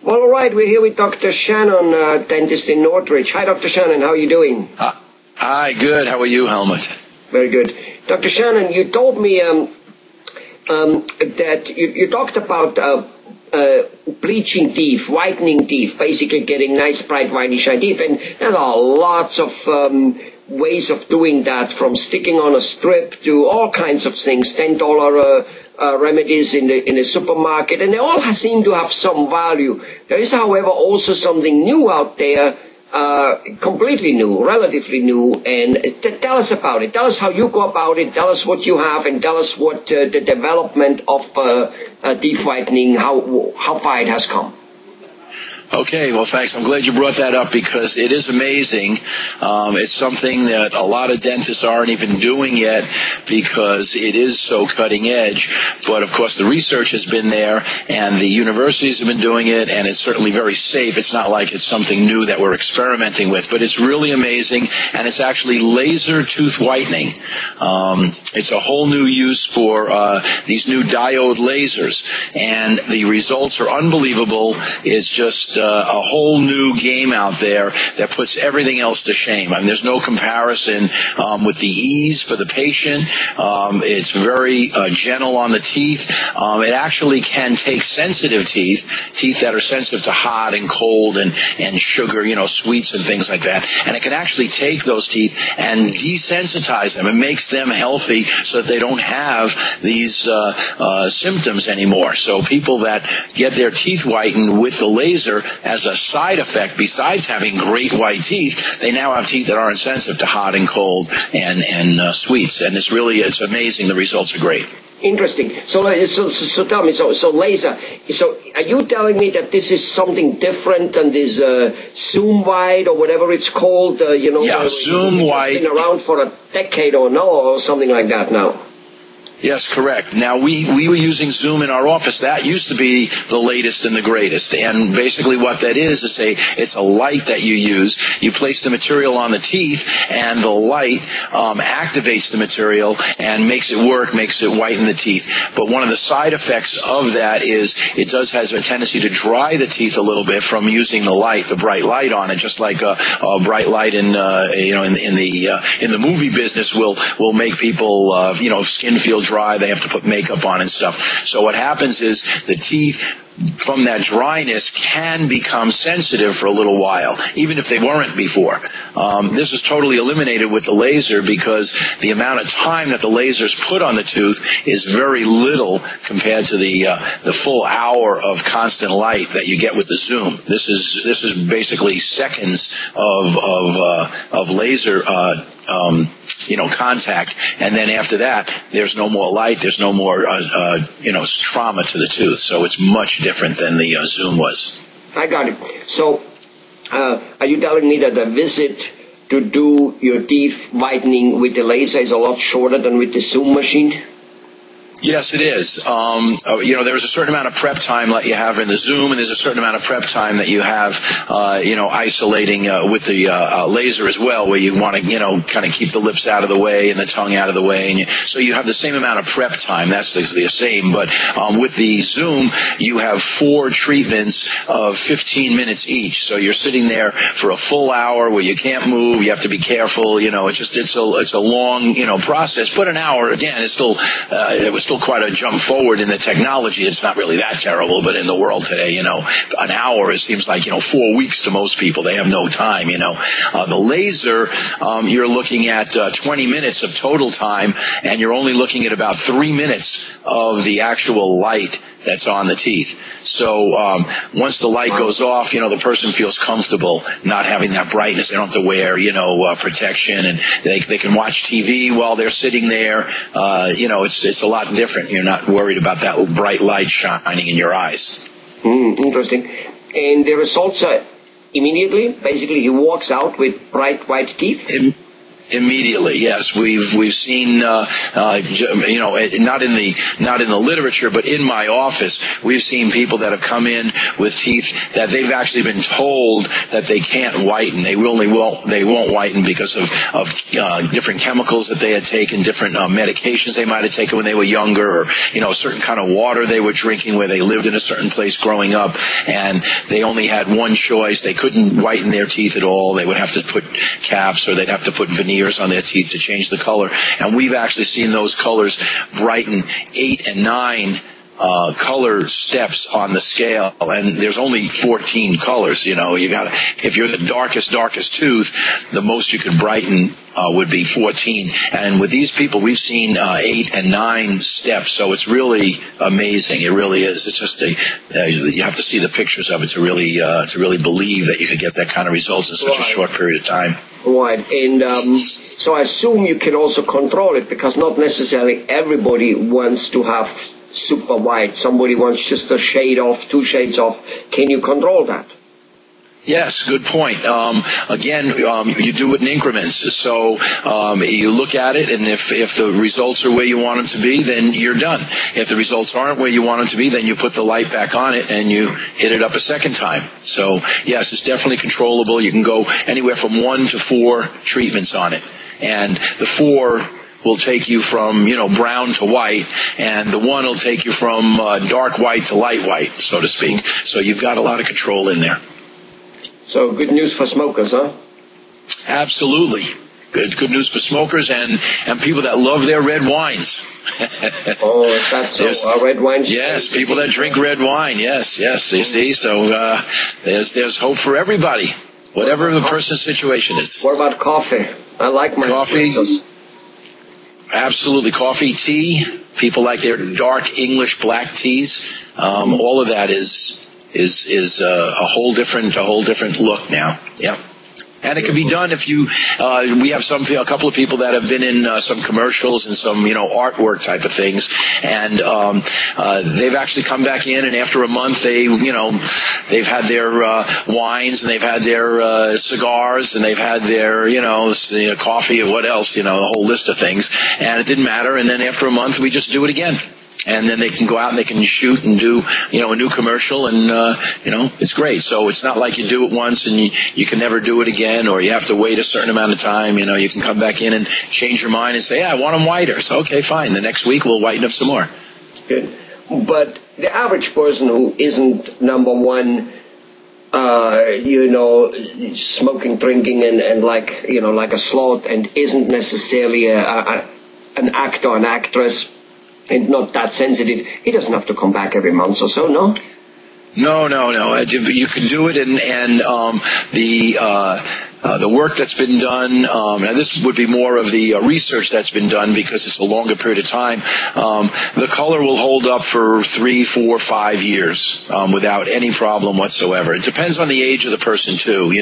Well, all right, we're here with Dr. Shannon, dentist in Northridge. Hi, Dr. Shannon, how are you doing? Hi, good. How are you, Helmut? Very good. Dr. Shannon, you told me that you talked about bleaching teeth, whitening teeth, basically getting nice, bright, whitey, shiny teeth. And there are lots of ways of doing that, from sticking on a strip to all kinds of things, $10 remedies in the supermarket, and they all seem to have some value. There is, however, also something new out there, completely new, relatively new, and tell us about it. Tell us how you go about it, tell us what you have, and tell us what the development of teeth whitening, how far it has come. Okay, well, thanks. I'm glad you brought that up because it is amazing. It's something that a lot of dentists aren't even doing yet because it is so cutting edge. But, of course, the research has been there and the universities have been doing it, and it's certainly very safe. It's not like it's something new that we're experimenting with, but it's really amazing, and it's actually laser tooth whitening. It's a whole new use for these new diode lasers, and the results are unbelievable. It's just a whole new game out there that puts everything else to shame. I mean, there's no comparison with the ease for the patient. It's very gentle on the teeth. It actually can take sensitive teeth that are sensitive to hot and cold and sugar, sweets and things like that. And it can actually take those teeth and desensitize them. It makes them healthy so that they don't have these symptoms anymore. So people that get their teeth whitened with the laser, as a side effect, besides having great white teeth, they now have teeth that aren't sensitive to hot and cold and sweets. And it's amazing. The results are great. Interesting. So tell me, so laser. So are you telling me that this is something different than this Zoom White or whatever it's called? Yeah, Zoom White. It's been around for a decade or something like that now. Yes, correct. Now, we were using Zoom in our office. That used to be the latest and the greatest. And basically what that is it's a light that you use. You place the material on the teeth, and the light activates the material and makes it work, makes it whiten the teeth. But one of the side effects of that is it has a tendency to dry the teeth a little bit from using the bright light on it, just like a bright light in the movie business will make people, skin feel dry. They have to put makeup on and stuff. So what happens is the teeth from that dryness can become sensitive for a little while, even if they weren't before. This is totally eliminated with the laser because the amount of time that the lasers put on the tooth is very little compared to the full hour of constant light that you get with the Zoom. This is basically seconds of laser contact, and then after that, there's no more light, there's no more trauma to the tooth. So it's much different than the Zoom was. I got it. So, are you telling me that the visit to do your teeth whitening with the laser is a lot shorter than with the Zoom machine? Yes, it is. There's a certain amount of prep time that you have in the Zoom, and there's a certain amount of prep time that you have, isolating with the laser as well, where you want to, kind of keep the lips out of the way and the tongue out of the way. So you have the same amount of prep time. That's the same. But with the Zoom, you have 4 treatments of 15 minutes each. So you're sitting there for a full hour where you can't move. You have to be careful. It's a long, process. But an hour, again, it was still quite a jump forward in the technology. It's not really that terrible, but in the world today, an hour, it seems like, 4 weeks to most people. They have no time, The laser, you're looking at 20 minutes of total time, and you're only looking at about 3 minutes of the actual light that's on the teeth. So once the light goes off, the person feels comfortable not having that brightness. They don't have to wear, protection, and they can watch TV while they're sitting there. It's a lot different. You're not worried about that bright light shining in your eyes. Interesting. And the results are immediately? Basically, he walks out with bright white teeth? Immediately, yes. We've seen, not in the literature, but in my office, we've seen people that have come in with teeth that they've actually been told that they can't whiten. They won't whiten because of different chemicals that they had taken, different medications they might have taken when they were younger, or a certain kind of water they were drinking where they lived in a certain place growing up, and they only had one choice. They couldn't whiten their teeth at all. They would have to put caps, or they'd have to put veneers on their teeth to change the color. And we've actually seen those colors brighten 8 and 9 color steps on the scale, and there's only 14 colors. If you're the darkest tooth, the most you could brighten would be 14. And with these people, we've seen 8 and 9 steps. So it's really amazing. It really is. It's just you have to see the pictures of it to really believe that you could get that kind of results in such a short period of time. Right, and so I assume you can also control it, because not necessarily everybody wants to have super white. Somebody wants just a shade off, 2 shades off. Can you control that? Yes, good point. Again, you do it in increments. So you look at it, and if the results are where you want them to be, then you're done. If the results aren't where you want them to be, then you put the light back on it and you hit it up a second time. So, yes, it's definitely controllable. You can go anywhere from 1 to 4 treatments on it. And the 4 will take you from, brown to white, and the 1 will take you from dark white to light white, so to speak. So you've got a lot of control in there. So good news for smokers, huh? Absolutely. Good news for smokers and people that love their red wines. Oh, is that so? Red wines? Yes, people that drink red wine. Yes. You see, so there's hope for everybody, whatever the person's situation is. What about coffee? I like my coffee. espressos. Absolutely, coffee, tea. People like their dark English black teas. All of that is a whole different look now. Yeah. And it can be done if you, we have a couple of people that have been in some commercials and some, artwork type of things, and they've actually come back in, and after a month they've had their wines, and they've had their cigars, and they've had their, coffee, or what else, a whole list of things, and it didn't matter, and then after a month we just do it again. And then they can go out and they can shoot and do, a new commercial, and, it's great. So it's not like you do it once and you can never do it again, or you have to wait a certain amount of time. You can come back in and change your mind and say, yeah, I want them whiter. So, okay, fine. The next week we'll whiten up some more. Good. But the average person who isn't, number one, smoking, drinking, and like a sloth, and isn't necessarily an actor, an actress, and not that sensitive, he doesn't have to come back every month or so, no? No. You can do it, and the work that's been done, and this would be more of the research that's been done because it's a longer period of time. The color will hold up for 3, 4, 5 years without any problem whatsoever. It depends on the age of the person too.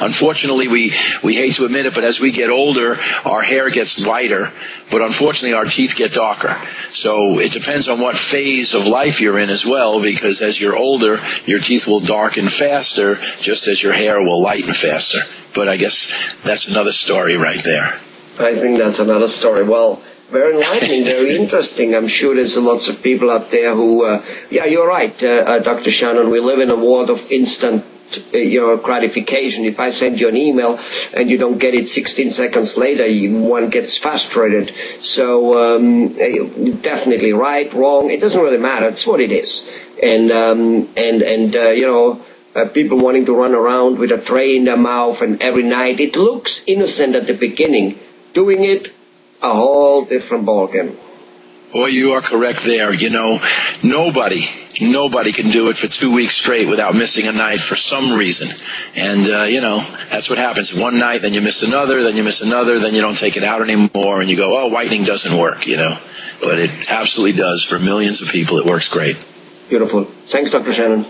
Unfortunately, we hate to admit it, but as we get older, our hair gets whiter, but unfortunately, our teeth get darker. So it depends on what phase of life you're in as well, because as you're older, your teeth will darken faster, just as your hair will lighten faster. But I guess that's another story right there. I think that's another story. Well, very enlightening, very interesting. I'm sure there's lots of people out there who, you're right, Dr. Shannon. We live in a world of instant gratification. If I send you an email and you don't get it 16 seconds later, one gets frustrated. So definitely right, wrong, it doesn't really matter. It's what it is. People wanting to run around with a tray in their mouth and every night. It looks innocent at the beginning. Doing it, a whole different ballgame. Well, you are correct there. Nobody can do it for 2 weeks straight without missing a night for some reason. And, that's what happens. One night, then you miss another, then you miss another, then you don't take it out anymore, and you go, oh, whitening doesn't work, But it absolutely does. For millions of people, it works great. Beautiful. Thanks, Dr. Shannon.